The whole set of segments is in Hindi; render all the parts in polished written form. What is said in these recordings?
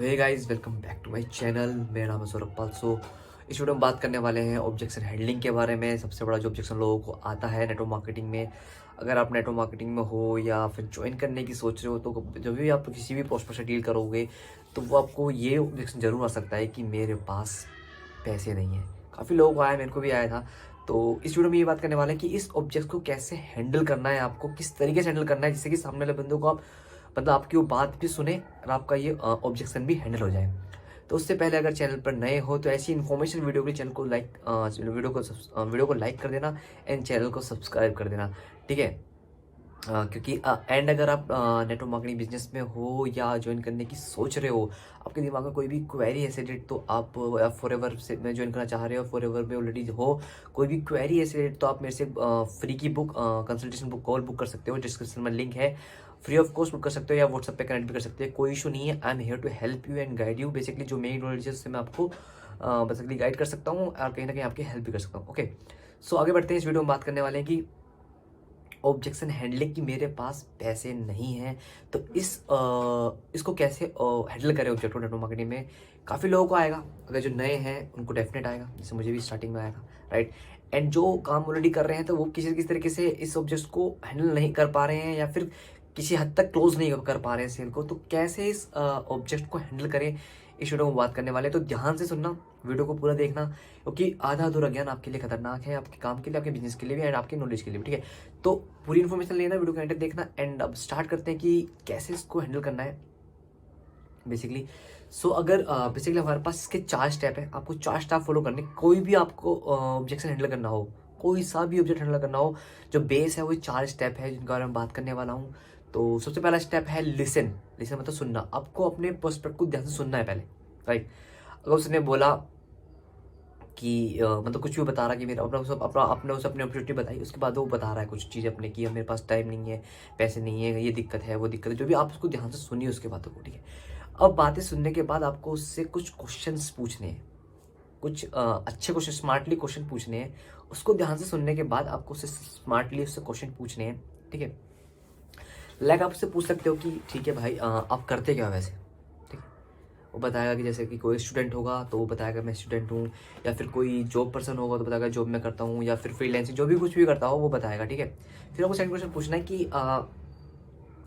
Hey guys, welcome back to my channel. मेरा नाम है सौरभ पाल। इस वीडियो में बात करने वाले हैं ऑब्जेक्शन हैंडलिंग के बारे में। सबसे बड़ा जो ऑब्जेक्शन लोगों को आता है नेटवर्क मार्केटिंग में, अगर आप नेटवर्क मार्केटिंग में हो या फिर ज्वाइन करने की सोच रहे हो, तो जब भी आप किसी भी पोस्ट से डील करोगे तो वो आपको ये ऑब्जेक्शन जरूर आ सकता है कि मेरे पास पैसे नहीं है। काफ़ी लोगों को आया, मेरे को भी आया था। तो इस वीडियो में ये बात करने वाले हैं कि इस ऑब्जेक्ट को कैसे हैंडल करना है, आपको किस तरीके से हैंडल करना है जिससे कि सामने वाले बंदे को आप मतलब आपकी वो बात भी सुने और आपका ये ऑब्जेक्शन भी हैंडल हो जाए। तो उससे पहले अगर चैनल पर नए हो तो ऐसी इन्फॉर्मेशन वीडियो के लिए चैनल को वीडियो को लाइक कर देना एंड चैनल को सब्सक्राइब कर देना, ठीक है। क्योंकि एंड अगर आप नेटवर्क मार्केटिंग बिजनेस में हो या ज्वाइन करने की सोच रहे हो, आपके दिमाग में कोई भी क्वेरी है रिलेटेड, तो आप फॉरएवर से में ज्वाइन करना चाह रहे हो, फॉरएवर में ऑलरेडी हो, कोई भी क्वेरी है रिलेटेड, तो आप मेरे से फ्री की book consultation book call book कर सकते हो। डिस्क्रिप्शन में लिंक है, फ्री ऑफ कॉस्ट बुक कर सकते हो या व्हाट्सएप पे कनेक्ट भी कर सकते हो। कोई इशू नहीं है। I am here to help you and guide you. Basically जो मेरी नॉलेज है उससे मैं आपको बेसिकली गाइड कर सकता हूँ और कहीं ना कहीं आपकी हेल्प भी कर सकता हूँ। ओके, सो आगे बढ़ते हैं। इस वीडियो में बात करने वाले हैं कि ऑब्जेक्शन हैंडलिंग की मेरे पास पैसे नहीं हैं, तो इसको कैसे हैंडल करें ऑब्जेक्ट नेटवर्क मार्केटिंग में। काफ़ी लोगों को आएगा, अगर जो नए हैं उनको डेफिनेट आएगा, जैसे मुझे भी स्टार्टिंग में आया था, राइट। एंड जो काम ऑलरेडी कर रहे हैं तो वो किसी किसी तरीके से इस ऑब्जेक्ट को हैंडल नहीं कर पा रहे हैं या फिर किसी हद तक क्लोज नहीं कर पा रहे हैं सेल को, तो कैसे इस ऑब्जेक्ट को हैंडल करें, इस वीडियो में बात करने वाले हैं। तो ध्यान से सुनना, वीडियो को पूरा देखना, क्योंकि आधा अधूरा ज्ञान आपके लिए खतरनाक है, आपके काम के लिए, आपके बिजनेस के लिए भी एंड आपकी नॉलेज के लिए भी, ठीक है। तो पूरी इन्फॉर्मेशन लेना, वीडियो को एंड तक देखना। एंड अब स्टार्ट करते हैं कि कैसे इसको हैंडल करना है बेसिकली। अगर बेसिकली हमारे पास इसके 4 स्टेप है, आपको 4 स्टेप फॉलो करने। कोई भी आपको ऑब्जेक्शन हैंडल करना हो, कोई सा भी ऑब्जेक्ट हैंडल करना हो, जो बेस है वो 4 स्टेप है जिनके बारे में बात करने वाला हूँ। तो सबसे पहला स्टेप है लिसन। लिसन मतलब सुनना। आपको अपने प्रोस्पेक्ट को ध्यान से सुनना है पहले, राइट। अगर उसने बोला कि मतलब कुछ भी बता रहा कि मेरा अपने उसे अपनी अपॉर्चुनिटी बताई, उसके बाद वो बता रहा है कुछ चीज़ अपने की, मेरे पास टाइम नहीं है, पैसे नहीं है, ये दिक्कत है, वो दिक्कत है, जो भी, आप उसको ध्यान से सुनिए उसके बातों को, ठीक है। अब बातें सुनने के बाद आपको उससे कुछ क्वेश्चंस पूछने हैं, कुछ अच्छे क्वेश्चन, स्मार्टली क्वेश्चन पूछने हैं। उसको ध्यान से सुनने के बाद आपको उससे स्मार्टली उससे क्वेश्चन पूछने हैं, ठीक है। लाइक आप उससे पूछ सकते हो कि ठीक है भाई, आप करते क्या हो वैसे, ठीक है। वो बताएगा कि जैसे कि कोई स्टूडेंट होगा तो वो बताएगा मैं स्टूडेंट हूँ, या फिर कोई जॉब पर्सन होगा तो बताएगा जॉब मैं करता हूँ, या फिर फ्रीलांसिंग, जो भी कुछ भी करता हो वो बताएगा, ठीक है। फिर आपको सेकंड क्वेश्चन पूछना है कि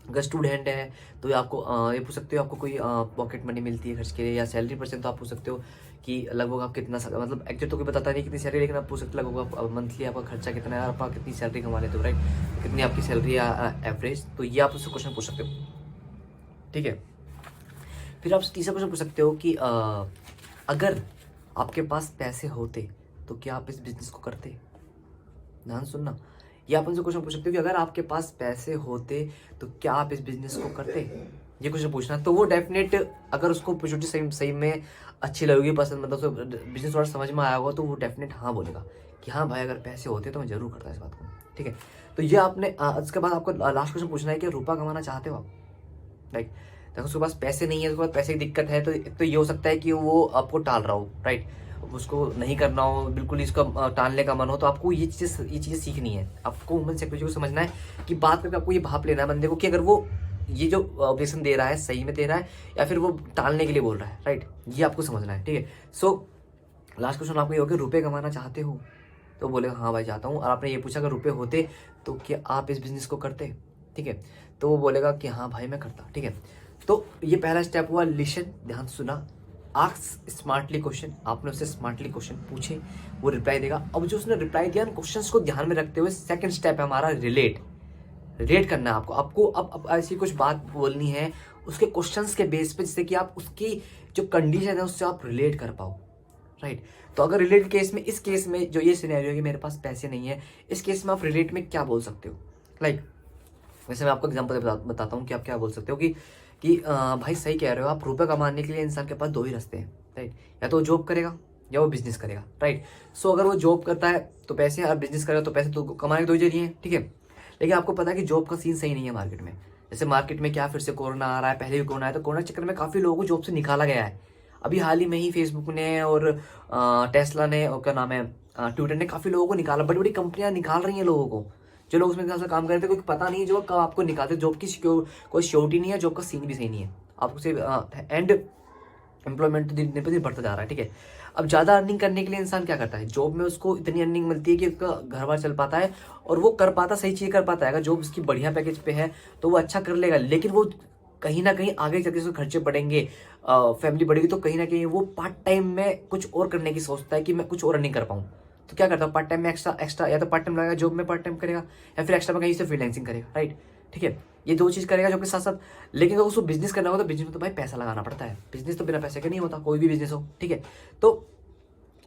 अगर स्टूडेंट है तो आपको ये पूछ सकते हो आपको कोई पॉकेट मनी मिलती है खर्च के लिए, या सैलरी परसेंट, तो आप पूछ सकते हो कि लगभग आप कितना मतलब एक्चुअली तो कोई बताता नहीं कितनी सैलरी, लेकिन आप पूछ सकते हो लगभग मंथली आपका खर्चा कितना है और आप कितनी सैलरी कमा लेते हो, राइट। कितनी आपकी सैलरी है एवरेज, तो ये आप उससे क्वेश्चन पूछ सकते हो, ठीक है। फिर आप तीसरा क्वेश्चन पूछ सकते हो कि अगर आपके पास पैसे होते तो क्या आप इस बिजनेस को करते। ध्यान सुनना। ये आप उनसे क्वेश्चन पूछ सकते हो कि अगर आपके पास पैसे होते तो क्या आप इस बिजनेस को करते। ये क्वेश्चन पूछना, तो वो डेफिनेट, अगर उसको अपॉर्चुनिटी सही सही में अच्छी लगेगी, पसंद, मतलब उसको बिजनेस थोड़ा समझ में आया होगा, तो वो डेफिनेट हाँ बोलेगा कि हाँ भाई अगर पैसे होते तो मैं जरूर करता इस बात को, ठीक है। तो ये आपने उसके बाद आपको लास्ट क्वेश्चन पूछना है कि रुपया कमाना चाहते हो आप, राइट। देखो उसके पास पैसे नहीं है, उसके पास पैसे की दिक्कत है, तो एक तो ये हो सकता है कि वो आपको टाल रहा हो, राइट। उसको नहीं करना हो, बिल्कुल इसका टालने का मन हो, तो आपको ये चीज़ें सीखनी है। आपको ह्यूमन साइकोलॉजी को समझना है कि बात करके आपको ये भाप लेना है बंदे को कि अगर वो ये जो ऑब्जेक्शन दे रहा है सही में दे रहा है या फिर वो टालने के लिए बोल रहा है, राइट। ये आपको समझना है, ठीक है। लास्ट क्वेश्चन आपको ये होगा, रुपये कमाना चाहते हो, तो बोलेगा हाँ भाई चाहता हूँ। और आपने ये पूछा अगर रुपये होते तो क्या आप इस बिजनेस को करते, ठीक है। तो वो बोलेगा कि हाँ भाई मैं करता, ठीक है। तो ये पहला स्टेप हुआ लिशन, ध्यान सुना। आस्क स्मार्टली क्वेश्चन, आपने उससे स्मार्टली क्वेश्चन पूछे, वो रिप्लाई देगा। अब जो उसने रिप्लाई दिया, क्वेश्चंस को ध्यान में रखते हुए सेकंड स्टेप है हमारा रिलेट। रिलेट करना है आपको अब ऐसी कुछ बात बोलनी है उसके क्वेश्चंस के बेस पे, जिससे कि आप उसकी जो कंडीशन है उससे आप रिलेट कर पाओ, राइट। तो अगर रिलेट केस में, इस केस में जो ये सिनेरियो है कि मेरे पास पैसे नहीं है, इस केस में आप रिलेट में क्या बोल सकते हो, लाइक वैसे मैं आपको एग्जांपल बताता हूँ कि आप क्या बोल सकते हो कि भाई सही कह रहे हो आप, रुपये कमाने के लिए इंसान के पास 2 ही रास्ते हैं, राइट। या तो वो जॉब करेगा या वो बिजनेस करेगा, राइट। अगर वो जॉब करता है तो पैसे, और बिजनेस करेगा तो पैसे, तो कमाने के 2 ही जरिए हैं, ठीक है। लेकिन आपको पता है कि जॉब का सीन सही नहीं है मार्केट में। जैसे मार्केट में क्या फिर से कोरोना आ रहा है, पहले भी कोरोना आया, तो कोरोना चक्कर में काफ़ी लोगों को जॉब से निकाला गया है। अभी हाल ही में ही फेसबुक ने और टेस्ला ने और क्या नाम है ट्विटर ने काफ़ी लोगों को निकाला। बड़ी बड़ी कंपनियां निकाल रही हैं लोगों को, जो लोग उसमें से काम कर रहे थे, क्योंकि पता नहीं जो कब आपको निकालते। जॉब की कोई श्योरिटी नहीं है, जॉब का सीन भी सही नहीं है आपको से एंड एम्प्लॉयमेंट तो दिन पे दिन बढ़ता जा रहा है, ठीक है। अब ज़्यादा अर्निंग करने के लिए इंसान क्या करता है, जॉब में उसको इतनी अर्निंग मिलती है कि उसका घर बार चल पाता है और वो कर पाता, सही चीज़ कर पाता है। अगर जॉब उसकी बढ़िया पैकेज पे है तो वो अच्छा कर लेगा, लेकिन वो कहीं ना कहीं आगे चलके उसके खर्चे बढ़ेंगे, फैमिली बढ़ेगी, तो कहीं ना कहीं वो पार्ट टाइम में कुछ और करने की सोचता है कि मैं कुछ और अर्निंग कर पाऊँ। तो क्या करता है, पार्ट टाइम में एक्स्ट्रा एक्स्ट्रा या तो पार्ट टाइम लगाएगा, जॉब में पार्ट टाइम करेगा, या फिर एक्स्ट्रा में कहीं से फ्रीलांसिंग करेगा, राइट, ठीक है। ये दो चीज़ करेगा जॉब के साथ साथ। लेकिन अगर उसको बिजनेस करना होगा तो बिजनेस में तो भाई पैसा लगाना पड़ता है, बिजनेस तो बिना पैसे के नहीं होता, कोई भी बिजनेस हो, ठीक है। तो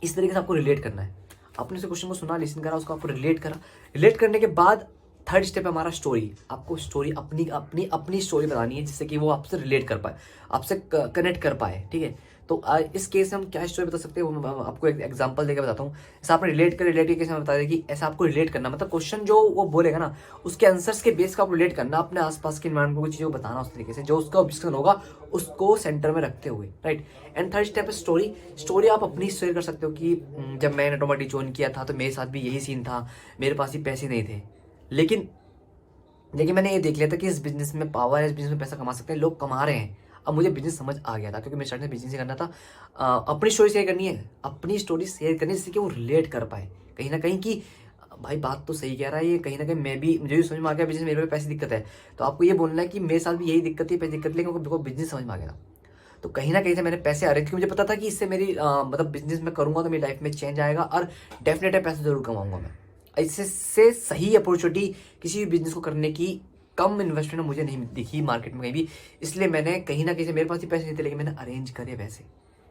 इस तरीके से आपको रिलेट करना है। आपने उसे क्वेश्चन को सुना, लिसन करा, उसको आपको रिलेट करा। रिलेट करने के बाद थर्ड स्टेप है हमारा स्टोरी। आपको स्टोरी अपनी अपनी अपनी स्टोरी बतानी है जिससे कि वो आपसे रिलेट कर पाए, आपसे कनेक्ट कर पाए, ठीक है। तो इस केस में हम क्या स्टोरी बता सकते हैं, वो मैं आपको एक एग्जांपल देकर बताता हूँ। जैसे आपने रिलेट के केस में बता दें कि ऐसा आपको रिलेट करना, मतलब क्वेश्चन जो वो बोलेगा ना उसके आंसर्स के बेस का आपको रिलेट करना, अपने आसपास के एनवायरमेंट को चीज़ों को बताना उस तरीके से जो उसका ऑब्जेक्शन होगा उसको सेंटर में रखते हुए, राइट। एंड थर्ड स्टेप है स्टोरी। स्टोरी आप अपनी शेयर कर सकते हो कि जब मैंने ऑटोमेटिक ज्वाइन किया था तो मेरे साथ भी यही सीन था, मेरे पास ही पैसे नहीं थे, लेकिन मैंने ये देख लिया था कि इस बिजनेस में पावर है, इस बिजनेस में पैसा कमा सकते हैं, लोग कमा रहे हैं। अब मुझे बिजनेस समझ आ गया था क्योंकि मेरे स्टार्ट में बिजनेस ही करना था। अपनी स्टोरी शेयर करनी है, अपनी स्टोरी शेयर करनी जिससे कि वो रिलेट कर पाए कहीं ना कहीं कि भाई बात तो सही कह रहा है ये, कहीं ना कहीं मैं भी, मुझे भी समझ में आ गया बिजनेस, मेरे पे पैसे दिक्कत है। तो आपको ये बोलना है कि मेरे साथ भी यही दिक्कत थी, पैसे दिक्कत, लेकिन मेरे बिजनेस समझ में आ गया था। तो कहीं ना कहीं से मैंने पैसे आ रहे थे क्योंकि मुझे पता था कि इससे मेरी मतलब बिजनेस में करूंगा तो मेरी लाइफ में चेंज आएगा और डेफिनेट पैसे जरूर कमाऊंगा मैं। इससे सही अपॉर्चुनिटी किसी भी बिजनेस को करने की कम इन्वेस्टमेंट मुझे नहीं दिखी मार्केट में कहीं भी। इसलिए मैंने कहीं ना कहीं से, मेरे पास ही पैसे नहीं थे लेकिन मैंने अरेंज करे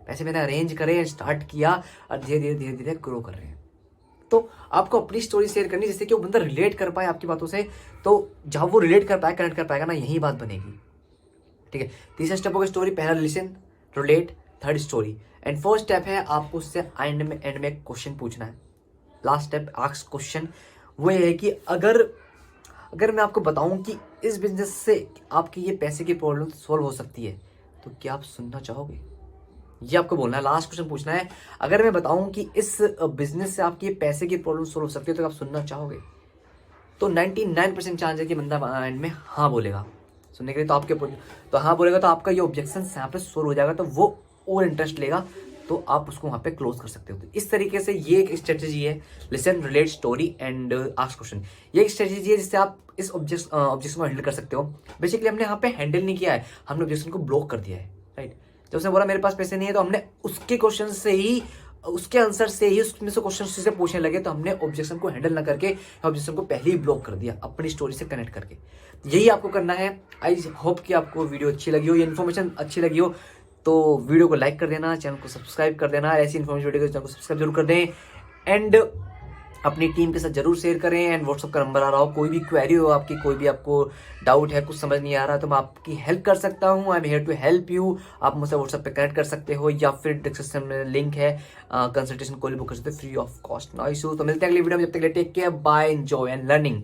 पैसे मैंने अरेंज करे, स्टार्ट किया और धीरे धीरे ग्रो कर रहे हैं। तो आपको अपनी स्टोरी शेयर करनी जिससे कि वो बंदा रिलेट कर पाए आपकी बातों से। तो जहां वो रिलेट कर पाए, कनेक्ट कर पाएगा ना, यही बात बनेगी, ठीक है। तीसरा स्टेप होगा स्टोरी, पहला listen, relate, third story. And fourth step है आपको उससे एंड में एक क्वेश्चन पूछना है। Last step ask question. वो ये है कि अगर मैं आपको बताऊं कि इस बिजनेस से आपकी ये पैसे की प्रॉब्लम सॉल्व हो सकती है तो क्या आप सुनना चाहोगे, ये आपको बोलना है। लास्ट क्वेश्चन पूछना है, अगर मैं बताऊं कि इस बिजनेस से आपकी ये पैसे की प्रॉब्लम सॉल्व हो सकती है तो आप सुनना चाहोगे। तो 99% चांस है कि बंदा एंड में हाँ बोलेगा सुनने के लिए। तो आपके तो हाँ बोलेगा तो आपका ये ऑब्जेक्शन यहाँ पे सोल्व हो जाएगा, तो वो और इंटरेस्ट लेगा, तो आप उसको वहाँ पे क्लोज कर सकते हो। तो इस तरीके से ये एक स्ट्रेटेजी है, listen, relate, story and ask question. ये एक स्ट्रेटेजी है जिससे आप इस ऑब्जेक्शन को हैंडल कर सकते हो। बेसिकली हमने यहाँ पे हैंडल नहीं किया है, हमने ऑब्जेक्शन को ब्लॉक कर दिया है, राइट। जब उसने बोला मेरे पास पैसे नहीं है तो हमने उसके क्वेश्चन से ही, उसके आंसर से ही, उसमें से क्वेश्चन से पूछने लगे, तो हमने ऑब्जेक्शन को हैंडल ना करके ऑब्जेक्शन को पहले ही ब्लॉक कर दिया अपनी स्टोरी से कनेक्ट करके। यही आपको करना है। आई होप कि आपको वीडियो अच्छी लगी हो, ये इन्फॉर्मेशन अच्छी लगी हो, तो वीडियो को लाइक कर देना, चैनल को सब्सक्राइब कर देना। ऐसी इन्फॉर्मेशन वीडियो को चैनल को सब्सक्राइब जरूर कर दें एंड अपनी टीम के साथ जरूर शेयर करें। एंड व्हाट्सअप का नंबर आ रहा हो, कोई भी क्वेरी हो आपकी, कोई भी आपको डाउट है, कुछ समझ नहीं आ रहा तो मैं आपकी हेल्प कर सकता हूँ। I am here to help you. आप मुझसे व्हाट्सअप पे कनेक्ट कर सकते हो या फिर डिस्क्रिप्शन में लिंक है, कंसल्टेशन कॉल बुक कर सकते हो free of cost. No issue. तो मिलते हैं अगली वीडियो में, जब तक take care, bye, enjoy and learning.